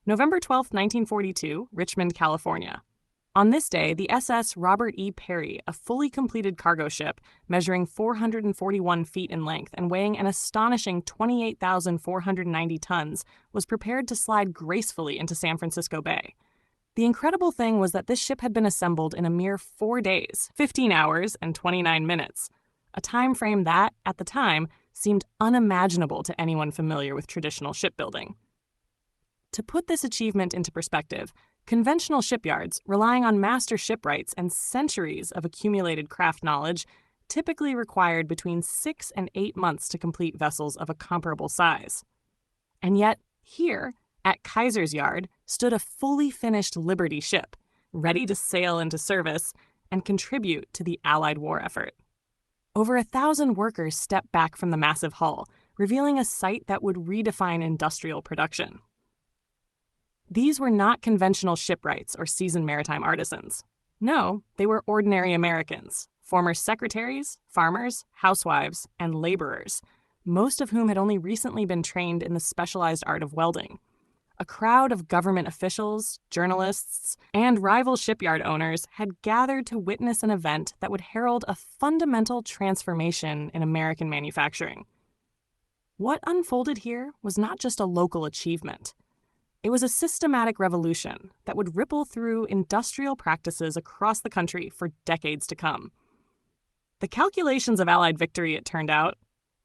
November 12, 1942, Richmond, California. On this day, the SS Robert E. Peary, a fully completed cargo ship measuring 441 feet in length and weighing an astonishing 28,490 tons, was prepared to slide gracefully into San Francisco Bay. The incredible thing was that this ship had been assembled in a mere 4 days, 15 hours, and 29 minutes, a time frame that, at the time, seemed unimaginable to anyone familiar with traditional shipbuilding. To put this achievement into perspective, conventional shipyards, relying on master shipwrights and centuries of accumulated craft knowledge, typically required between 6 and 8 months to complete vessels of a comparable size. And yet, here, at Kaiser's yard, stood a fully finished Liberty ship, ready to sail into service and contribute to the Allied war effort. Over 1,000 workers stepped back from the massive hull, revealing a sight that would redefine industrial production. These were not conventional shipwrights or seasoned maritime artisans. No, they were ordinary Americans, former secretaries, farmers, housewives, and laborers, most of whom had only recently been trained in the specialized art of welding. A crowd of government officials, journalists, and rival shipyard owners had gathered to witness an event that would herald a fundamental transformation in American manufacturing. What unfolded here was not just a local achievement. It was a systematic revolution that would ripple through industrial practices across the country for decades to come. The calculations of Allied victory, it turned out,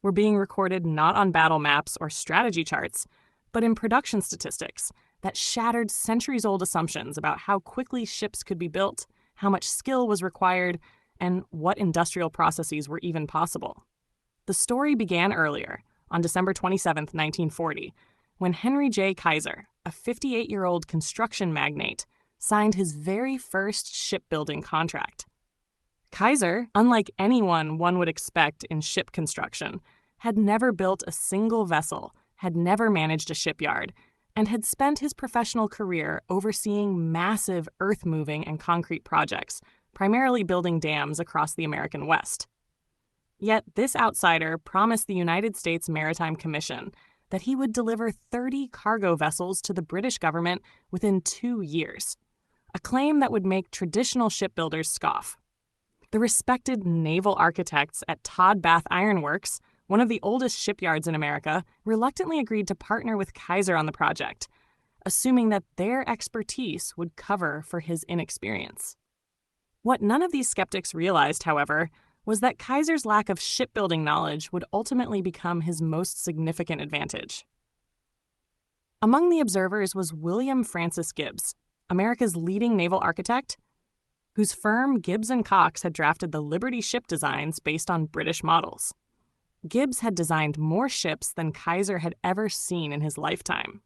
were being recorded not on battle maps or strategy charts, but in production statistics that shattered centuries-old assumptions about how quickly ships could be built, how much skill was required, and what industrial processes were even possible. The story began earlier, on December 27, 1940, when Henry Kaiser, a 58-year-old construction magnate, signed his very first shipbuilding contract. Kaiser, unlike anyone one would expect in ship construction, had never built a single vessel, had never managed a shipyard, and had spent his professional career overseeing massive earth-moving and concrete projects, primarily building dams across the American West. Yet this outsider promised the United States Maritime Commission that he would deliver 30 cargo vessels to the British government within 2 years, a claim that would make traditional shipbuilders scoff. The respected naval architects at Todd Bath Iron Works, one of the oldest shipyards in America, reluctantly agreed to partner with Kaiser on the project, assuming that their expertise would cover for his inexperience. What none of these skeptics realized, however, was that Kaiser's lack of shipbuilding knowledge would ultimately become his most significant advantage. Among the observers was William Francis Gibbs, America's leading naval architect, whose firm Gibbs & Cox had drafted the Liberty ship designs based on British models. Gibbs had designed more ships than Kaiser had ever seen in his lifetime.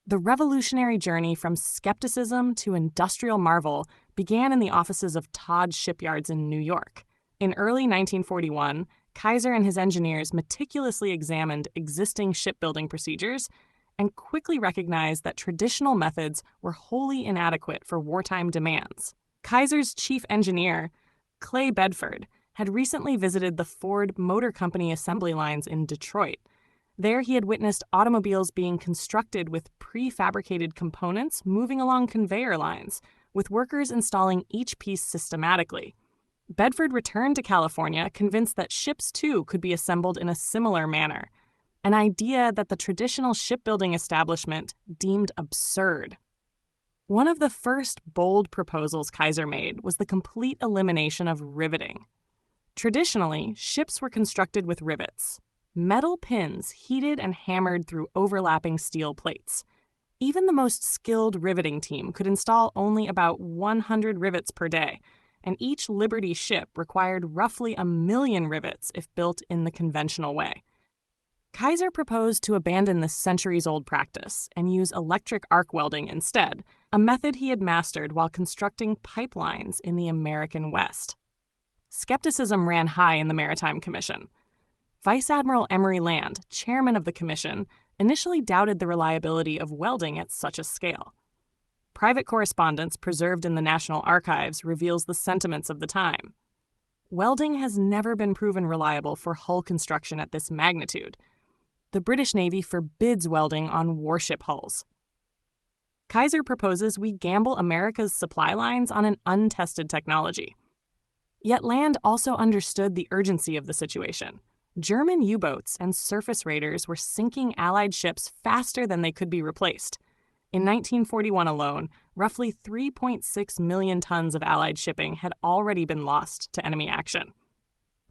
The revolutionary journey from skepticism to industrial marvel began in the offices of Todd Shipyards in New York. In early 1941, Kaiser and his engineers meticulously examined existing shipbuilding procedures and quickly recognized that traditional methods were wholly inadequate for wartime demands. Kaiser's chief engineer, Clay Bedford, had recently visited the Ford Motor Company assembly lines in Detroit. There he had witnessed automobiles being constructed with prefabricated components moving along conveyor lines, with workers installing each piece systematically. Bedford returned to California convinced that ships too could be assembled in a similar manner, an idea that the traditional shipbuilding establishment deemed absurd. One of the first bold proposals Kaiser made was the complete elimination of riveting. Traditionally, ships were constructed with rivets, metal pins heated and hammered through overlapping steel plates. Even the most skilled riveting team could install only about 100 rivets per day, and each Liberty ship required roughly 1 million rivets if built in the conventional way. Kaiser proposed to abandon this centuries-old practice and use electric arc welding instead, a method he had mastered while constructing pipelines in the American West. Skepticism ran high in the Maritime Commission. Vice Admiral Emory Land, chairman of the commission, initially doubted the reliability of welding at such a scale. Private correspondence preserved in the National Archives reveals the sentiments of the time. Welding has never been proven reliable for hull construction at this magnitude. The British Navy forbids welding on warship hulls. Kaiser proposes we gamble America's supply lines on an untested technology. Yet Land also understood the urgency of the situation. German U-boats and surface raiders were sinking Allied ships faster than they could be replaced. In 1941 alone, roughly 3.6 million tons of Allied shipping had already been lost to enemy action.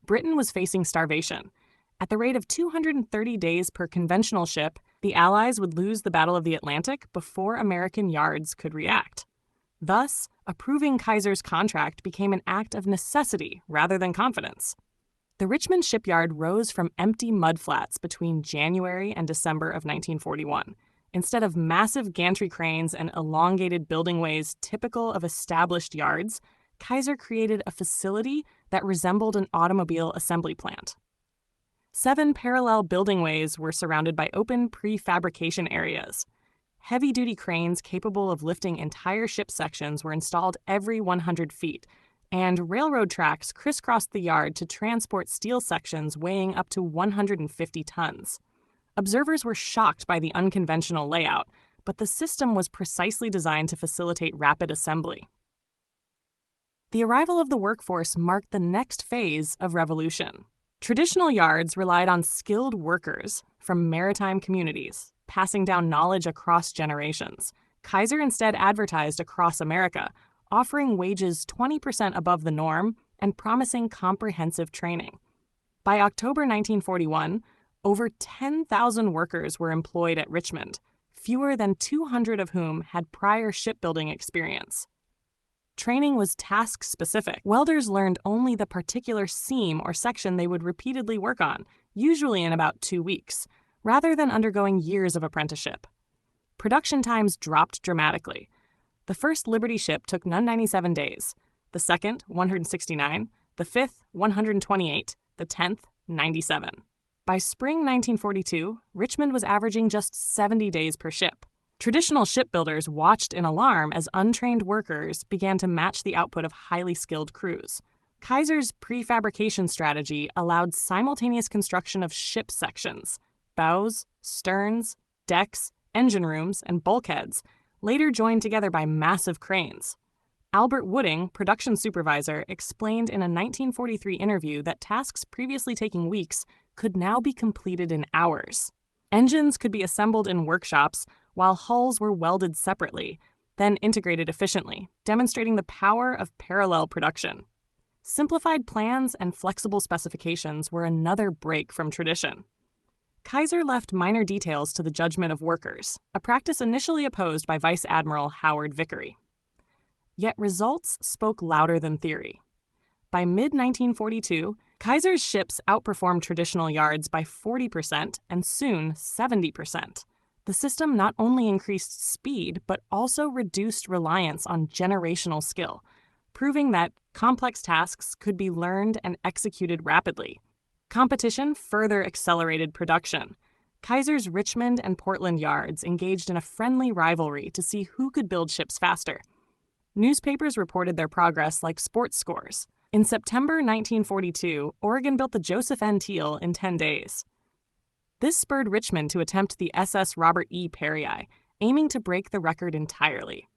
Britain was facing starvation. At the rate of 230 days per conventional ship, the Allies would lose the Battle of the Atlantic before American yards could react. Thus, approving Kaiser's contract became an act of necessity rather than confidence. The Richmond Shipyard rose from empty mudflats between January and December of 1941. Instead of massive gantry cranes and elongated building ways typical of established yards, Kaiser created a facility that resembled an automobile assembly plant. 7 parallel building ways were surrounded by open prefabrication areas. Heavy-duty cranes capable of lifting entire ship sections were installed every 100 feet, and railroad tracks crisscrossed the yard to transport steel sections weighing up to 150 tons. Observers were shocked by the unconventional layout, but the system was precisely designed to facilitate rapid assembly. The arrival of the workforce marked the next phase of revolution. Traditional yards relied on skilled workers from maritime communities, passing down knowledge across generations. Kaiser instead advertised across America, offering wages 20% above the norm and promising comprehensive training. By October 1941, over 10,000 workers were employed at Richmond, fewer than 200 of whom had prior shipbuilding experience. Training was task-specific. Welders learned only the particular seam or section they would repeatedly work on, usually in about 2 weeks, rather than undergoing years of apprenticeship. Production times dropped dramatically. The first Liberty ship took 97 days, the second, 169, the fifth, 128, the 10th, 97. By spring 1942, Richmond was averaging just 70 days per ship. Traditional shipbuilders watched in alarm as untrained workers began to match the output of highly skilled crews. Kaiser's prefabrication strategy allowed simultaneous construction of ship sections, bows, sterns, decks, engine rooms, and bulkheads, later joined together by massive cranes. Albert Wooding, production supervisor, explained in a 1943 interview that tasks previously taking weeks could now be completed in hours. Engines could be assembled in workshops, while hulls were welded separately, then integrated efficiently, demonstrating the power of parallel production. Simplified plans and flexible specifications were another break from tradition. Kaiser left minor details to the judgment of workers, a practice initially opposed by Vice Admiral Howard Vickery. Yet results spoke louder than theory. By mid-1942, Kaiser's ships outperformed traditional yards by 40% and soon 70%. The system not only increased speed, but also reduced reliance on generational skill, proving that complex tasks could be learned and executed rapidly. Competition further accelerated production. Kaiser's Richmond and Portland yards engaged in a friendly rivalry to see who could build ships faster. Newspapers reported their progress like sports scores. In September 1942, Oregon built the Joseph N. Teal in 10 days. This spurred Richmond to attempt the SS Robert E. Peary, aiming to break the record entirely.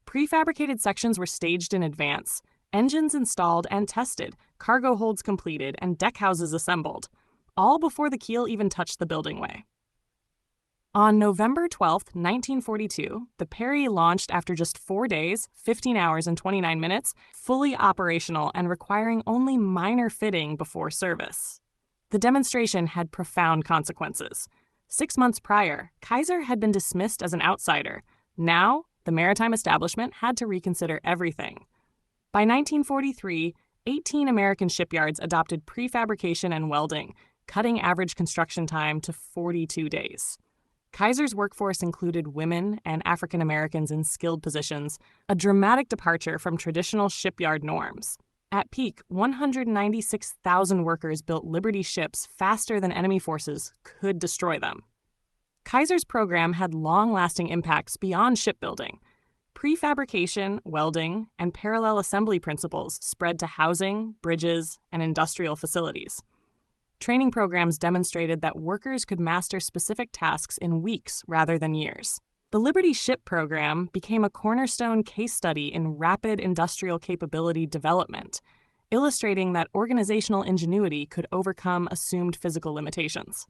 Prefabricated sections were staged in advance, engines installed and tested, cargo holds completed, and deckhouses assembled, all before the keel even touched the building way. On November 12, 1942, the Peary launched after just 4 days, 15 hours, and 29 minutes, fully operational and requiring only minor fitting before service. The demonstration had profound consequences. 6 months prior, Kaiser had been dismissed as an outsider. Now, the maritime establishment had to reconsider everything. By 1943, 18 American shipyards adopted prefabrication and welding, cutting average construction time to 42 days. Kaiser's workforce included women and African Americans in skilled positions, a dramatic departure from traditional shipyard norms. At peak, 196,000 workers built Liberty ships faster than enemy forces could destroy them. Kaiser's program had long-lasting impacts beyond shipbuilding. Prefabrication, welding, and parallel assembly principles spread to housing, bridges, and industrial facilities. Training programs demonstrated that workers could master specific tasks in weeks rather than years. The Liberty Ship program became a cornerstone case study in rapid industrial capability development, illustrating that organizational ingenuity could overcome assumed physical limitations.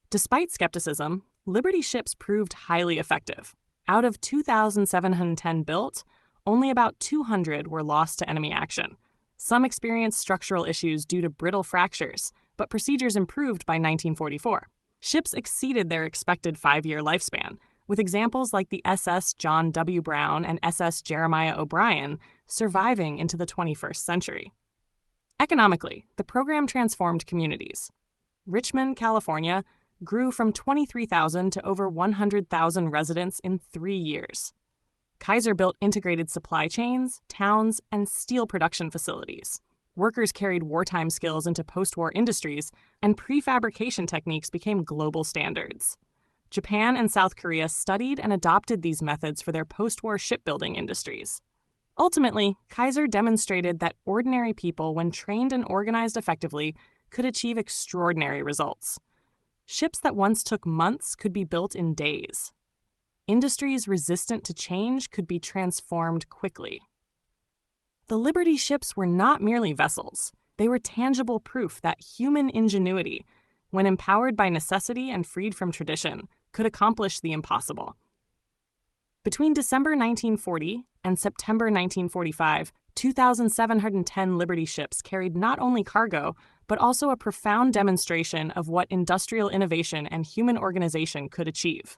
Despite skepticism, Liberty ships proved highly effective. Out of 2,710 built, only about 200 were lost to enemy action. Some experienced structural issues due to brittle fractures, but procedures improved by 1944. Ships exceeded their expected 5-year lifespan, with examples like the SS John W. Brown and SS Jeremiah O'Brien surviving into the 21st century. Economically, the program transformed communities. Richmond, California, grew from 23,000 to over 100,000 residents in 3 years. Kaiser built integrated supply chains, towns, and steel production facilities. Workers carried wartime skills into post-war industries, and prefabrication techniques became global standards. Japan and South Korea studied and adopted these methods for their post-war shipbuilding industries. Ultimately, Kaiser demonstrated that ordinary people, when trained and organized effectively, could achieve extraordinary results. Ships that once took months could be built in days. Industries resistant to change could be transformed quickly. The Liberty ships were not merely vessels. They were tangible proof that human ingenuity, when empowered by necessity and freed from tradition, could accomplish the impossible. Between December 1940 and September 1945, 2,710 Liberty ships carried not only cargo, but also a profound demonstration of what industrial innovation and human organization could achieve.